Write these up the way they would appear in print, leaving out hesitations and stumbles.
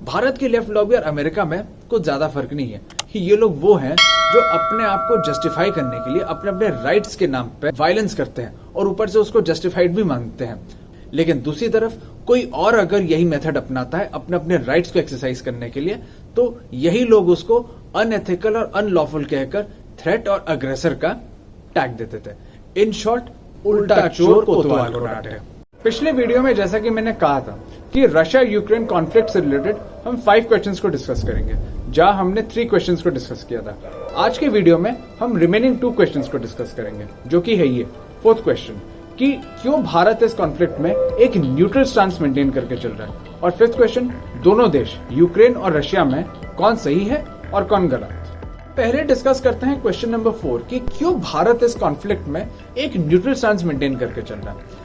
भारत के left lobby और America में कुछ ज्यादा फर्क नहीं है। ये लोग वो हैं जो अपने आप को जस्टिफाई करने के लिए अपने अपने राइट्स के नाम पे वायलेंस करते हैं और ऊपर से उसको जस्टिफाइड भी मांगते हैं। लेकिन दूसरी तरफ कोई और अगर यही मेथड अपनाता है अपने अपने राइट्स को एक्सरसाइज करने के लिए, तो यही लोग उसको अनएथिकल और अनलॉफुल कहकर थ्रेट और अग्रेसर का टैग देते थे। इन शॉर्ट, उल्टा चोर कोतवाल को डांटे। पिछले वीडियो में जैसा कि मैंने कहा था कि रशिया यूक्रेन कॉन्फ्लिक्ट से रिलेटेड हम 5 क्वेश्चंस को डिस्कस करेंगे, जहां हमने 3 क्वेश्चंस को डिस्कस किया था। आज के वीडियो में हम रिमेनिंग 2 क्वेश्चंस को डिस्कस करेंगे, जो कि है ये 4th क्वेश्चन कि क्यों भारत इस कॉन्फ्लिक्ट में एक न्यूट्रल स्टांस मेंटेन करके चल रहा है, और 5th क्वेश्चन दोनों देश यूक्रेन और रशिया में कौन सही है और कौन गलत। पहले डिस्कस करते हैं क्वेश्चन नंबर 4 कि क्यों भारत इस कॉन्फ्लिक्ट में एक न्यूट्रल स्टांस मेंटेन करके चल रहा है।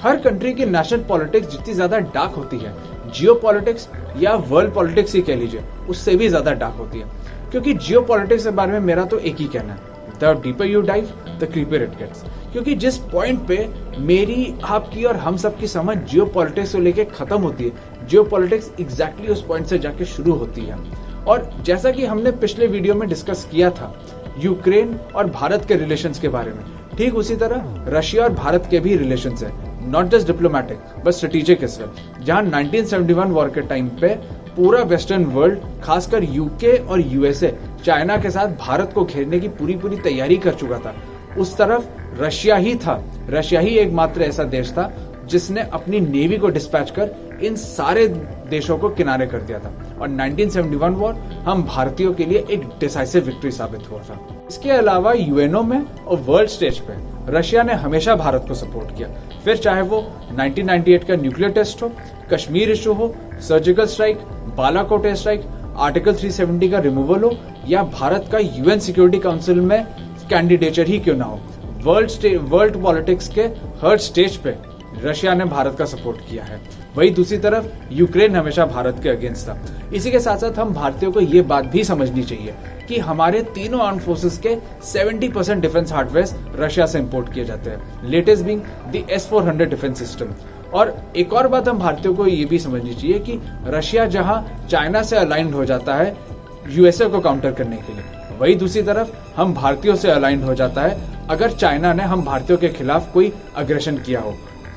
हर कंट्री की नेशनल पॉलिटिक्स जितनी ज्यादा डार्क होती है, जियो पॉलिटिक्स या वर्ल्ड पॉलिटिक्स ही कह लीजिए, उससे भी ज्यादा डार्क होती है। क्योंकि जियो पॉलिटिक्स के बारे में मेरा तो एक ही कहना है, the deeper you dive the creepier it gets. क्योंकि जिस पॉइंट पे मेरी, आपकी और हम सब की समझ जियो पॉलिटिक्स को लेके खत्म होती है, जियो पॉलिटिक्स एग्जैक्टली उस पॉइंट से जाके शुरू होती है। और जैसा कि हमने पिछले वीडियो में डिस्कस किया था यूक्रेन और भारत के रिलेशंस के बारे में, ठीक उसी तरह रशिया और भारत के भी रिलेशंस है, not just diplomatic but strategic as well. जहां 1971 वॉर के टाइम पे पूरा वेस्टर्न वर्ल्ड, खासकर यूके और यूएसए, चाइना के साथ भारत को घेरने की पूरी तैयारी कर चुका था। उस तरफ रशिया ही था, रशिया ही एकमात्र ऐसा देश था जिसने अपनी नेवी को डिस्पैच कर इन सारे देशों को किनारे कर दिया था। और 1971 वॉर हम भारतीयों के लिए एक डिसाइसिव विक्ट्री साबित हुआ था। इसके अलावा यूएनओ में और वर्ल्ड स्टेज पे रशिया ने हमेशा भारत को सपोर्ट किया, फिर चाहे वो 1998 का न्यूक्लियर टेस्ट हो, कश्मीर इशू हो, surgical strike, Balakot air strike, article 370 का रिमूवल हो, या भारत का यूएन सिक्योरिटी काउंसिल में कैंडिडेचर ही क्यों ना हो। वर्ल्ड पॉलिटिक्स के हर स्टेज पे रशिया ने भारत का सपोर्ट किया है। वही दूसरी तरफ यूक्रेन हमेशा भारत के अगेंस्ट था। इसी के साथ साथ हम भारतीयों को ये बात भी समझनी चाहिए कि हमारे तीनों आर्म फोर्सेस के 70% डिफेंस हार्डवेयर रशिया से इंपोर्ट किए जाते हैं, latest being the S-400 defence system. और एक और बात हम भारतीयों को ये भी समझनी चाहिए कि रशिया जहां चाइना से अलाइंड हो जाता है यूएसए को काउंटर करने के लिए, वही दूसरी तरफ हम भारतीयों से अलाइंड हो जाता है अगर चाइना ने हम भारतीयों के खिलाफ कोई अग्रेशन किया हो।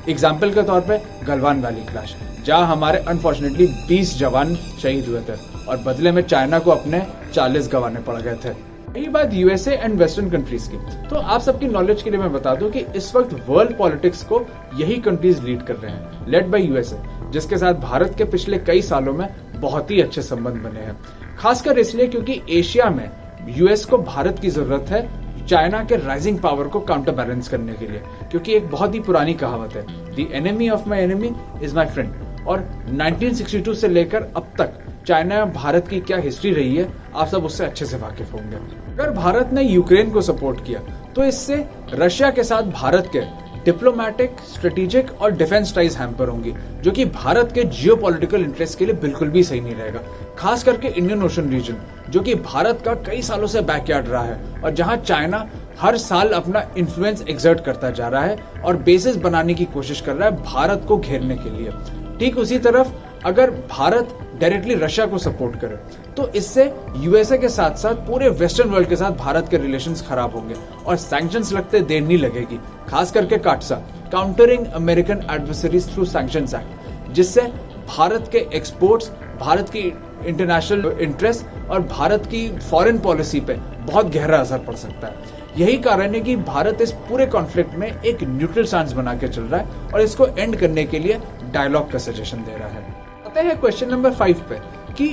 एग्जाम्पल के तौर पे गलवान वैली क्लैश, जहां हमारे अनफॉर्चुनेटली 20 जवान शहीद हुए थे और बदले में चाइना को अपने 40 गंवाने पड़ गए थे। यही बात यूएसए एंड वेस्टर्न कंट्रीज की। तो आप सबकी नॉलेज के लिए मैं बता दूं कि इस वक्त वर्ल्ड पॉलिटिक्स को यही कंट्रीज लीड कर रहे हैं, लेड बाय यूएसए, जिसके साथ भारत के पिछले कई सालों में बहुत ही अच्छे संबंध बने हैं। खासकर इसलिए क्योंकि एशिया में यूएस को भारत की जरूरत है चाइना के राइजिंग पावर को काउंटर बैलेंस करने के लिए। क्योंकि एक बहुत ही पुरानी कहावत है, the enemy of my enemy is my friend. और 1962 से लेकर अब तक चाइना और भारत की क्या हिस्ट्री रही है, आप सब उससे अच्छे से वाकिफ होंगे। अगर भारत ने यूक्रेन को सपोर्ट किया तो इससे रशिया के साथ भारत के डिप्लोमेटिक, स्ट्रेटेजिक और डिफेंस टाइज हैम्पर होंगी, जो कि भारत के जियोपॉलिटिकल इंटरेस्ट के लिए बिल्कुल भी सही नहीं रहेगा। खास करके इंडियन ओशन रीजन, जो कि भारत का कई सालों से बैकयार्ड रहा है और जहां चाइना हर साल अपना इन्फ्लुएंस एक्सर्ट करता जा रहा है और बेसिस बनाने की कोशिश कर रहा है भारत को घेरने के लिए। ठीक उसी तरफ अगर भारत डायरेक्टली रशिया को सपोर्ट करे तो इससे यूएसए के साथ साथ पूरे वेस्टर्न वर्ल्ड के साथ भारत के रिलेशंस खराब होंगे और सैंक्शंस लगते देर नहीं लगेगी। खास करके काटसा, countering American adversaries through sanctions act, जिससे भारत के एक्सपोर्ट्स, भारत की इंटरनेशनल इंटरेस्ट और भारत की फॉरेन पॉलिसी पे बहुत गहरा असर पड़ सकता है। यही कारण है कि भारत इस पूरे कॉन्फ्लिक्ट में एक न्यूट्रल स्टांस बना के चल रहा है और इसको एंड करने के लिए डायलॉग का सजेशन दे रहा है। आते हैं क्वेश्चन नंबर 5 पे कि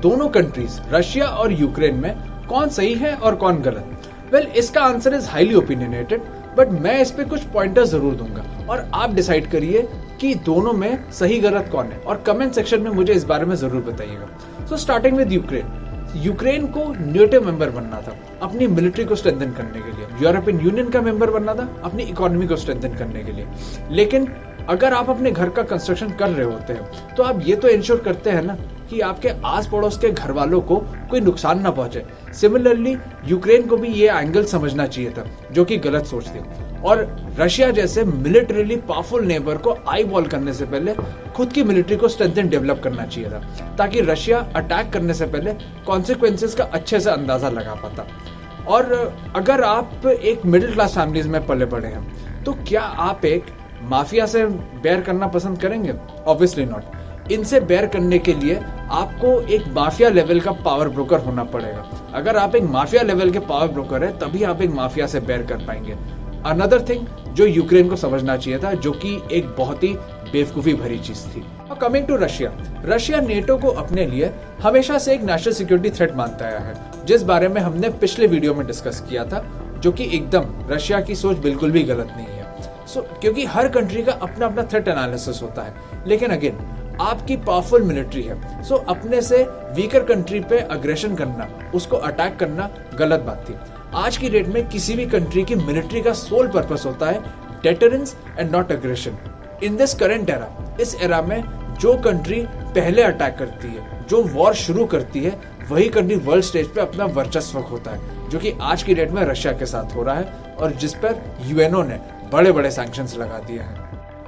दोनों कंट्रीज रशिया और यूक्रेन में कौन सही है और कौन गलत। वेल, इसका answer is highly opinionated, but मैं इस पे कुछ पॉइंटर्स जरूर दूंगा और आप डिसाइड करिए कि दोनों में सही गलत कौन है और कमेंट सेक्शन में मुझे इस बारे में जरूर बताइएगा। सो स्टार्टिंग विद यूक्रेन को नेटो मेंबर बनना था अपनी मिलिट्री को स्ट्रेंथन करने के लिए, यूरोपियन यूनियन का मेंबर बनना था अपनी इकोनॉमी को स्ट्रेंथन करने के लिए। लेकिन अगर आप अपने घर का कंस्ट्रक्शन कर रहे होते हैं तो आप ये तो इंश्योर करते हैं ना कि आपके आस पड़ोस के घर वालों को कोई नुकसान ना पहुंचे। सिमिलरली यूक्रेन को भी ये एंगल समझना चाहिए था, जो कि गलत सोच थी। और रशिया जैसे मिलिटरीली पावरफुल नेबर को आई बॉल करने से पहले खुद की मिलिट्री को स्ट्रेंथन डेवलप करना चाहिए था, ताकि रशिया अटैक करने से पहले कॉन्सिक्वेंसेस का अच्छे से अंदाजा लगा पाता। और अगर आप एक मिडिल क्लास फैमिलीज में पले बड़े हैं तो क्या आप एक माफिया से बेयर करना पसंद करेंगे? Obviously not. इनसे बेयर करने के लिए आपको एक माफिया लेवल का पावर ब्रोकर होना पड़ेगा। अगर आप एक माफिया लेवल के पावर ब्रोकर है तभी आप एक माफिया से बेयर कर पाएंगे। अनदर थिंग जो यूक्रेन को समझना चाहिए था, जो कि एक बहुत ही बेवकूफी भरी चीज थी। Coming to Russia, Russia NATO को अपने लिए हमेशा से एक नेशनल सिक्योरिटी थ्रेट मानता आया है, जिस बारे में हमने पिछले वीडियो में डिस्कस किया था, जो कि एकदम रशिया की सोच बिल्कुल भी गलत नहीं है। क्योंकि हर कंट्री का अपना अपना थ्रेट एनालिसिस होता है, लेकिन अगेन आपकी पावरफुल मिलिट्री है, अपने से वीकर कंट्री पे अग्रेशन करना, उसको अटैक करना गलत बात थी। आज की डेट में किसी भी कंट्री की मिलिट्री का सोल पर्पस होता है deterrence and not aggression. In this current era, इस एरा में जो कंट्री पहले अटैक करती है, जो वॉर शुरू करती है, वही कंट्री वर्ल्ड स्टेज पे अपना वर्चस्व होता है, जो कि आज की डेट में रशिया के साथ हो रहा है और जिस पर यूएनओ ने बड़े बड़े सैंक्शंस लगा दिए हैं।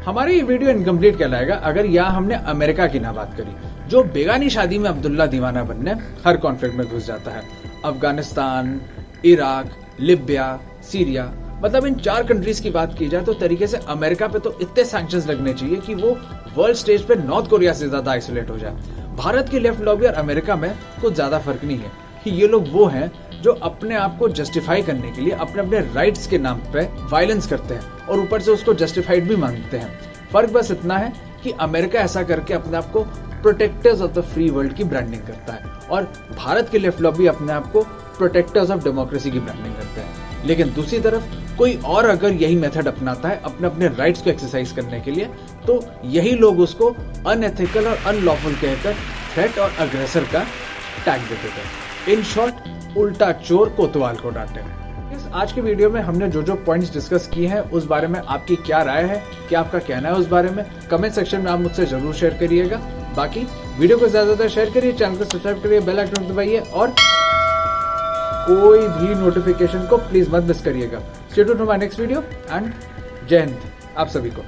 हमारी ये वीडियो इनकम्प्लीट कहलाएगा अगर यहाँ हमने अमेरिका की ना बात करी, जो बेगानी शादी में अब्दुल्ला दीवाना बनने हर कॉन्फ्लिक्ट में घुस जाता है। अफगानिस्तान, इराक, लिबिया, सीरिया, मतलब इन 4 कंट्रीज की बात की जाए तो तरीके से अमेरिका पे तो इतने सैंक्शंस लगने चाहिए कि वो वर्ल्ड स्टेज पे नॉर्थ कोरिया से ज्यादा आइसोलेट हो जाए। भारत की लेफ्ट लॉबी और अमेरिका में कुछ ज्यादा फर्क नहीं है कि ये लोग वो हैं जो अपने आप को जस्टिफाई करने के लिए अपने अपने राइट्स के नाम पे वायलेंस करते हैं और ऊपर से उसको जस्टिफाइड भी मांगते हैं। फर्क बस इतना है कि अमेरिका ऐसा करके अपने आप को protectors of the free world की ब्रांडिंग करता है और भारत के लेफ्ट लॉबी अपने आप को प्रोटेक्टर्स ऑफ डेमोक्रेसी की ब्रांडिंग करते हैं। लेकिन दूसरी तरफ कोई और अगर यही मेथड अपनाता है अपने अपने राइट्स को एक्सरसाइज करने के लिए, तो यही लोग उसको अनएथिकल और अनलॉफुल कहकर थ्रेट और अग्रेसर का टैग देते थे। इन शॉर्ट, उल्टा चोर कोतवाल को डांटे। आज की वीडियो में हमने जो पॉइंट्स डिस्कस किए हैं उस बारे में आपकी क्या राय है, क्या आपका कहना है उस बारे में कमेंट सेक्शन में आप मुझसे जरूर शेयर करिएगा। बाकी वीडियो को ज्यादा शेयर करिए, चैनल को सब्सक्राइब करिए, बेल आइकन दबाइए और कोई भी नोटिफिकेशन को प्लीज मत मिस करिएगा। Stay tuned to my next video and जय हिंद आप सभी को।